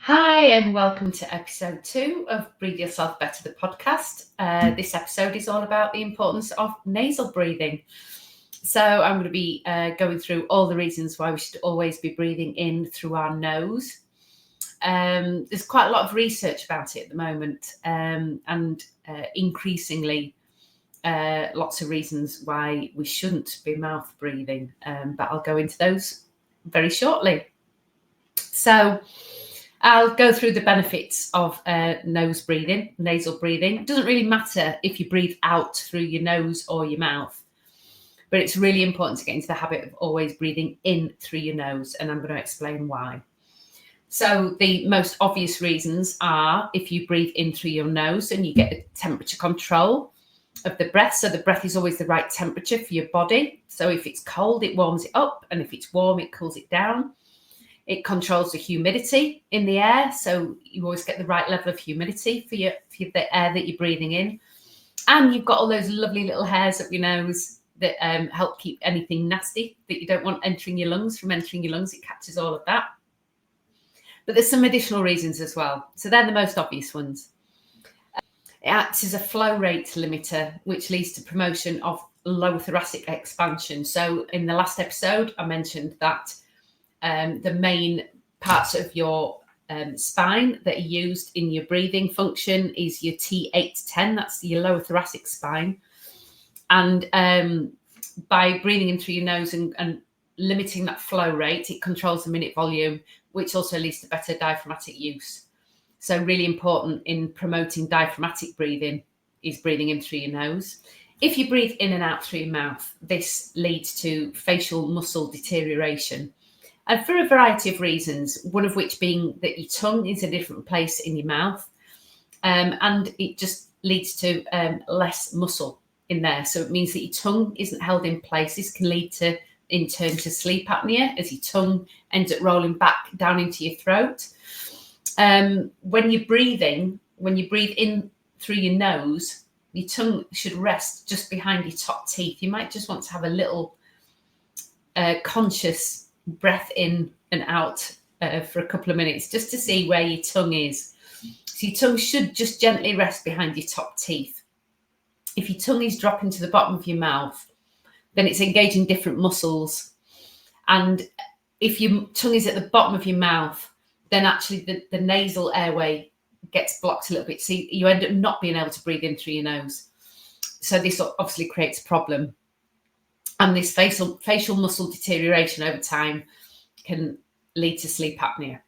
Hi, and welcome to episode 2 of Breathe Yourself Better, the podcast. This episode is all about the importance of nasal breathing. So, I'm going to be going through all the reasons why we should always be breathing in through our nose. There's quite a lot of research about it at the moment, and increasingly, lots of reasons why we shouldn't be mouth breathing. But I'll go into those very shortly. So, I'll go through the benefits of nose breathing, nasal breathing. It doesn't really matter if you breathe out through your nose or your mouth, but it's really important to get into the habit of always breathing in through your nose, and I'm going to explain why. So the most obvious reasons are if you breathe in through your nose and you get the temperature control of the breath. So the breath is always the right temperature for your body. So if it's cold, it warms it up, and if it's warm, it cools it down. It controls the humidity in the air, so you always get the right level of humidity for the air that you're breathing in. And you've got all those lovely little hairs up your nose that help keep anything nasty that you don't want entering your lungs from entering your lungs. It catches all of that. But there's some additional reasons as well. So they're the most obvious ones. It acts as a flow rate limiter, which leads to promotion of low thoracic expansion. So in the last episode, I mentioned that the main parts of your spine that are used in your breathing function is your T8 to 10, that's your lower thoracic spine. And by breathing in through your nose and limiting that flow rate, it controls the minute volume, which also leads to better diaphragmatic use. So really important in promoting diaphragmatic breathing is breathing in through your nose. If you breathe in and out through your mouth, this leads to facial muscle deterioration. And for a variety of reasons, one of which being that your tongue is a different place in your mouth, and it just leads to less muscle in there. So it means that your tongue isn't held in place. This can lead to, in turn, to sleep apnea as your tongue ends up rolling back down into your throat. When you breathe in through your nose, your tongue should rest just behind your top teeth. You might just want to have a little conscious breath in and out for a couple of minutes just to see where your tongue is. So your tongue should just gently rest behind your top teeth. If your tongue is dropping to the bottom of your mouth, then it's engaging different muscles. And if your tongue is at the bottom of your mouth, then actually the nasal airway gets blocked a little bit. So you end up not being able to breathe in through your nose. So this obviously creates a problem. And this facial muscle deterioration over time can lead to sleep apnea.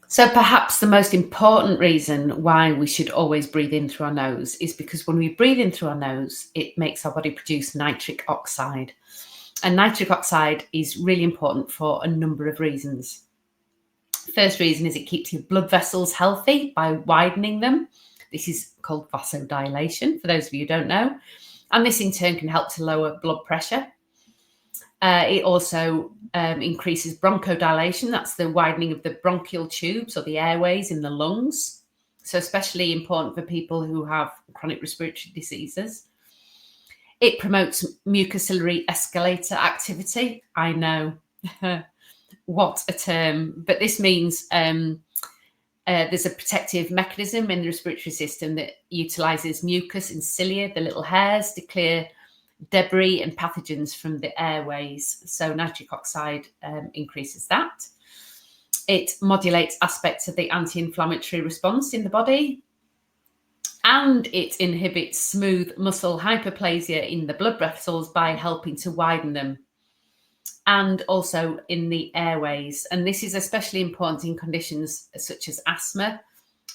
So perhaps the most important reason why we should always breathe in through our nose is because when we breathe in through our nose, it makes our body produce nitric oxide. And nitric oxide is really important for a number of reasons. First reason is it keeps your blood vessels healthy by widening them. This is called vasodilation, for those of you who don't know. And this in turn can help to lower blood pressure. It also increases bronchodilation. That's the widening of the bronchial tubes or the airways in the lungs. So especially important for people who have chronic respiratory diseases. It promotes mucociliary escalator activity. I know, what a term. But this means there's a protective mechanism in the respiratory system that utilizes mucus and cilia, the little hairs, to clear debris and pathogens from the airways. So nitric oxide increases that. It modulates aspects of the anti-inflammatory response in the body. And it inhibits smooth muscle hyperplasia in the blood vessels by helping to widen them. And also in the airways. And this is especially important in conditions such as asthma,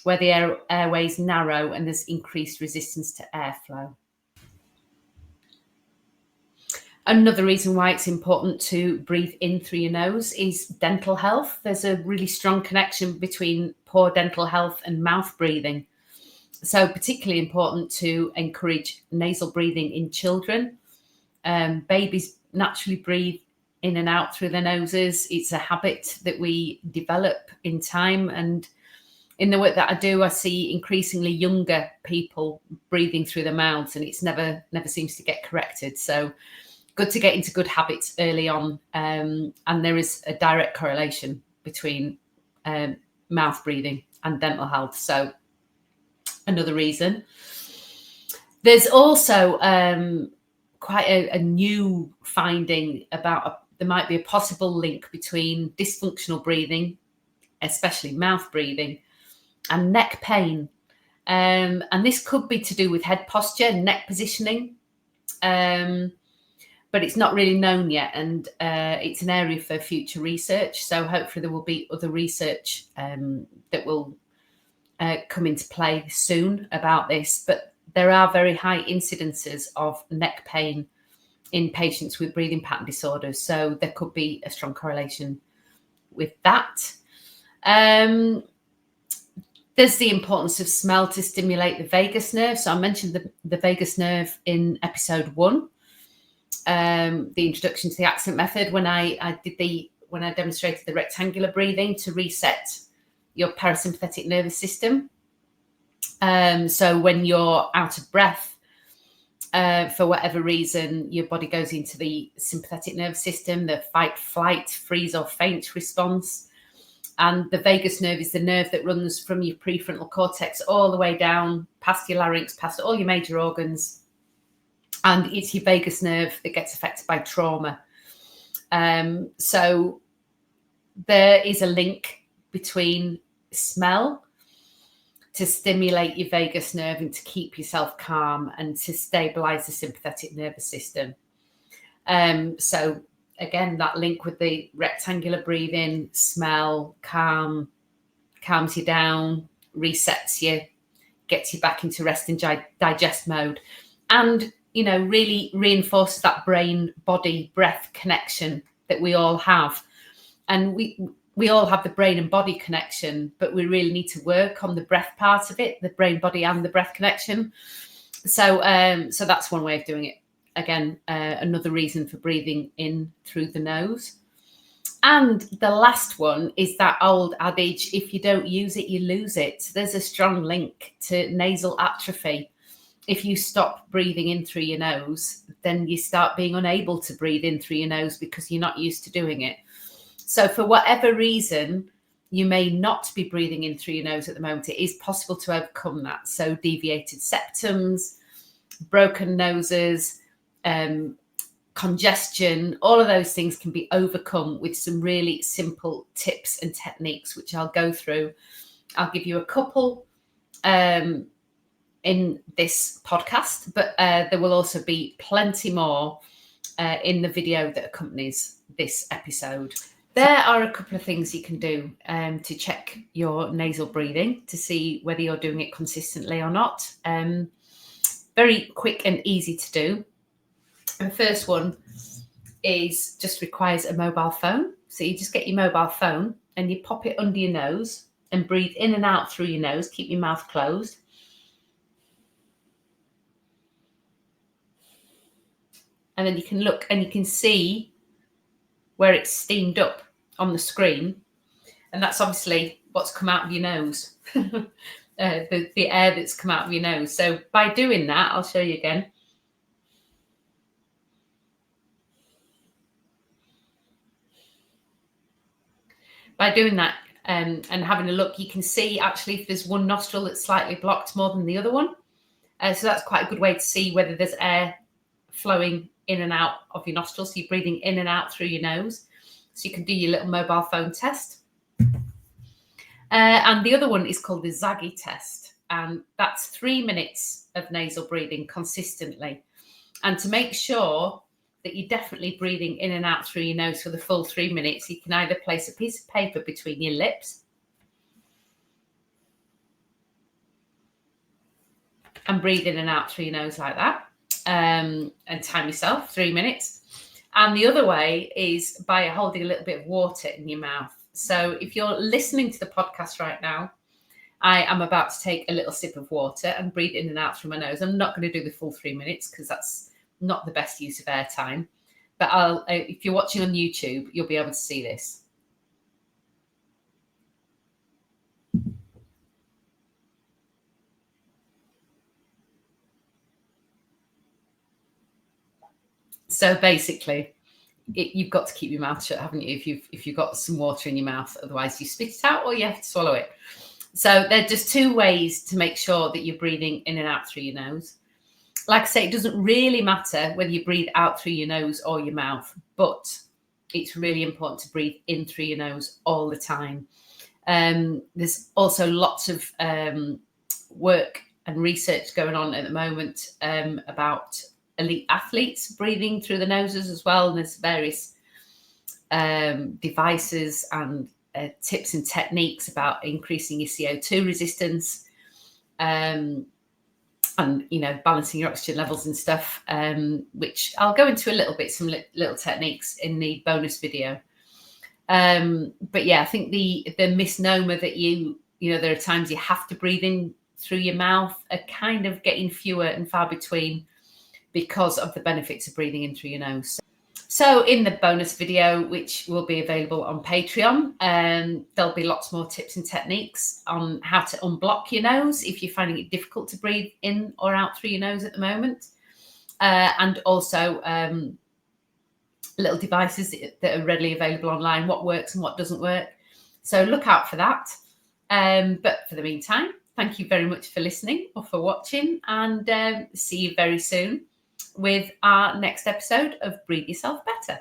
where the airways narrow and there's increased resistance to airflow. Another reason why it's important to breathe in through your nose is dental health. There's a really strong connection between poor dental health and mouth breathing. So particularly important to encourage nasal breathing in children. Babies naturally breathe in and out through their noses. It's a habit that we develop in time. And in the work that I do, I see increasingly younger people breathing through their mouths, and it's never seems to get corrected. So good to get into good habits early on. And there is a direct correlation between mouth breathing and dental health. So another reason. There's also quite a new finding about there might be a possible link between dysfunctional breathing, especially mouth breathing, and neck pain. And this could be to do with head posture, neck positioning. But it's not really known yet, and it's an area for future research. So hopefully there will be other research that will come into play soon about this. But there are very high incidences of neck pain in patients with breathing pattern disorders. So there could be a strong correlation with that. There's the importance of smell to stimulate the vagus nerve. So I mentioned the vagus nerve in episode 1. The introduction to the accent method when I demonstrated the rectangular breathing to reset your parasympathetic nervous system. So when you're out of breath, for whatever reason, your body goes into the sympathetic nervous system, the fight, flight, freeze or faint response. And the vagus nerve is the nerve that runs from your prefrontal cortex all the way down past your larynx, past all your major organs. And it's your vagus nerve that gets affected by trauma. So there is a link between smell to stimulate your vagus nerve and to keep yourself calm and to stabilize the sympathetic nervous system. So again, that link with the rectangular breathing, smell, calms you down, resets you, gets you back into rest and digest mode. And really reinforces that brain-body-breath connection that we all have. And we all have the brain and body connection, but we really need to work on the breath part of it, the brain, body, and the breath connection. So that's one way of doing it. Again, another reason for breathing in through the nose. And the last one is that old adage, if you don't use it, you lose it. There's a strong link to nasal atrophy. If you stop breathing in through your nose, then you start being unable to breathe in through your nose because you're not used to doing it. So for whatever reason, you may not be breathing in through your nose at the moment. It is possible to overcome that. So deviated septums, broken noses, congestion, all of those things can be overcome with some really simple tips and techniques, which I'll go through. I'll give you a couple in this podcast, but there will also be plenty more in the video that accompanies this episode. There are a couple of things you can do to check your nasal breathing to see whether you're doing it consistently or not. Very quick and easy to do. The first one just requires a mobile phone. So you just get your mobile phone and you pop it under your nose and breathe in and out through your nose. Keep your mouth closed. And then you can look and you can see where it's steamed up on the screen. And that's obviously what's come out of your nose, the air that's come out of your nose. So by doing that, I'll show you again. By doing that and having a look, you can see actually if there's one nostril that's slightly blocked more than the other one. So that's quite a good way to see whether there's air flowing in and out of your nostrils. So you're breathing in and out through your nose. So you can do your little mobile phone test. And the other one is called the Zaggy test. And that's 3 minutes of nasal breathing consistently. And to make sure that you're definitely breathing in and out through your nose for the full 3 minutes, you can either place a piece of paper between your lips and breathe in and out through your nose like that, and time yourself 3 minutes. And the other way is by holding a little bit of water in your mouth. So if you're listening to the podcast right now, I am about to take a little sip of water and breathe in and out through my nose. I'm not going to do the full 3 minutes because that's not the best use of airtime. But if you're watching on YouTube, you'll be able to see this. So basically, you've got to keep your mouth shut, haven't you? If you've got some water in your mouth, otherwise you spit it out or you have to swallow it. So there are just two ways to make sure that you're breathing in and out through your nose. Like I say, it doesn't really matter whether you breathe out through your nose or your mouth, but it's really important to breathe in through your nose all the time. There's also lots of work and research going on at the moment about elite athletes breathing through the noses as well. And there's various devices and tips and techniques about increasing your CO2 resistance. And balancing your oxygen levels and stuff, which I'll go into a little bit, some little techniques in the bonus video. But yeah, I think the misnomer that there are times you have to breathe in through your mouth are kind of getting fewer and far between because of the benefits of breathing in through your nose. So in the bonus video, which will be available on Patreon, there'll be lots more tips and techniques on how to unblock your nose if you're finding it difficult to breathe in or out through your nose at the moment. And also little devices that are readily available online, what works and what doesn't work. So look out for that. But for the meantime, thank you very much for listening or for watching, and see you very soon with our next episode of Breathe Yourself Better.